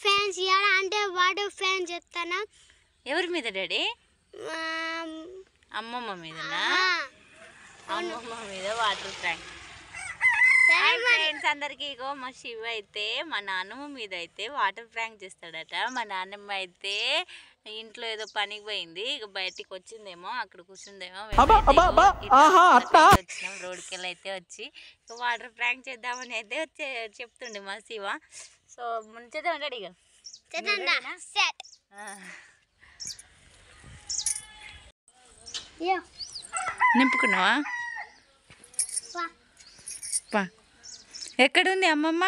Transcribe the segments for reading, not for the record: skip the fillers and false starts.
Fans ఎలా అంటే water fan చెప్తానా. ఎవరి మీద డాడీ? అమ్మమ్మ మీదనా? అమ్మమ్మ మీద వాటర్ ట్యాంక్. ఫ్రెండ్స్ అందరికి ఇగో మా శివ అయితే మా నాన్నమ్మ మీద అయితే వాటర్ ప్రాంక్ చేస్తాడట. మా నాన్నమ్మ అయితే ఇంట్లో ఏదో పనికి పోయింది, ఇక బయటికి వచ్చిందేమో, అక్కడ కూర్చుందేమో. వచ్చినాం రోడ్కి వెళ్ళి అయితే వచ్చి వాటర్ ప్రాంక్ చేద్దామని అయితే చెప్తుండే మా శివ. సో ముంచేద్దాం ఉంటాడు ఇక నింపుకున్నావా? ఎక్కడుంది అమ్మమ్మ?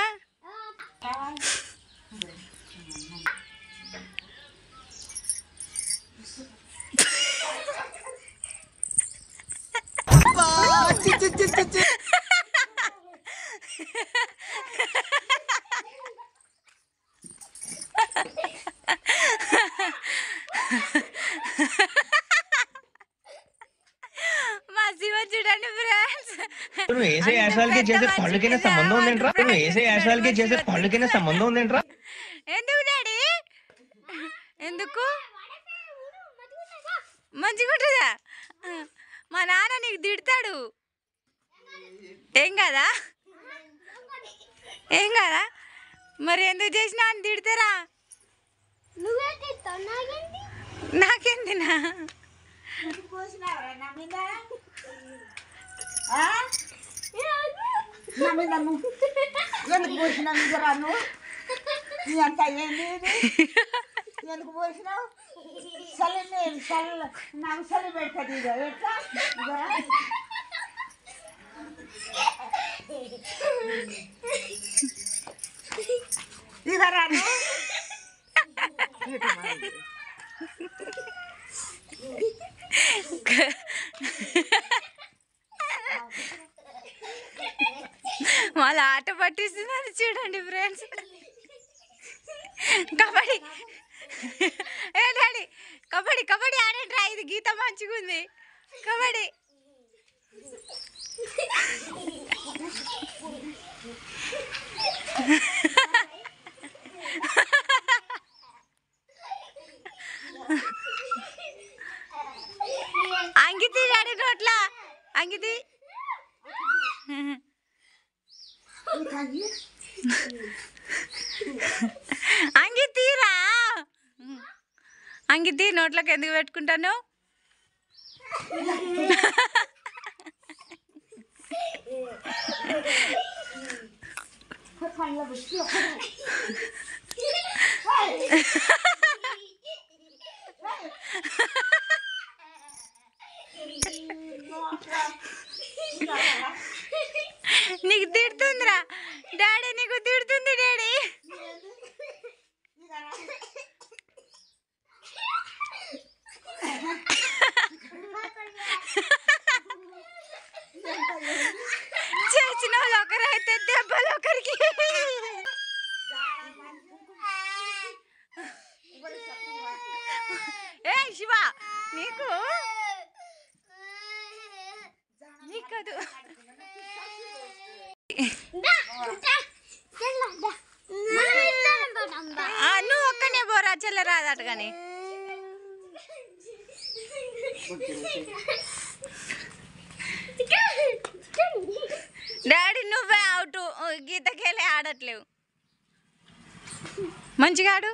చూడండి ఫ్రెండ్స్, వేసే యాసాలకి చేసే పళ్ళకైనా సంబంధం ఉందేంట్రా? వేసే యాసాలకి చేసే పళ్ళకైనా సంబంధం ఉందేంట్రా? ఎందుకు డాడీ? ఎందుకు మంచిగా ఉంటుందా? మా నాన్న నీకు తిడతాడు. ఏం కదా? ఏం కదా? మరి ఎందుకు చేసినా అని తిడతారా? నాకేందినా? ఎందుకు పోసినావు రాను? అంత ఎందుకు పోసినావు? చలి చల్ల నాకు చలి పెడుతుంది. ఇక ఎట్లా ఇక రాను. వాళ్ళ ఆట పట్టిస్తున్నారు చూడండి ఫ్రెండ్స్. కబడ్డీ ఏ డాడీ, కబడ్డీ కబడ్డీ ఆడంట్రా. ఇది గీత మంచిగా ఉంది. కబడ్డీ అంగితి డాడీ నోట్లా అంగితి. అంగితీరా అంగితి నోట్లోకి ఎందుకు పెట్టుకుంటాను? నీకు తిడుతుందిరా డాడీ, నీకు తిడుతుంది డాడీ. చేసిన వాళ్ళు ఒకరైతే దెబ్బలు ఒకరికి. ఏ శివ, నీకు నీకదు. నువ్వు ఒక్కనే పోరా, చెల్లరాదట కానీ. డాడీ నువ్వే అవుట్, గీతకెళ్ళి ఆడట్లేవు. మంచిగా ఆడు.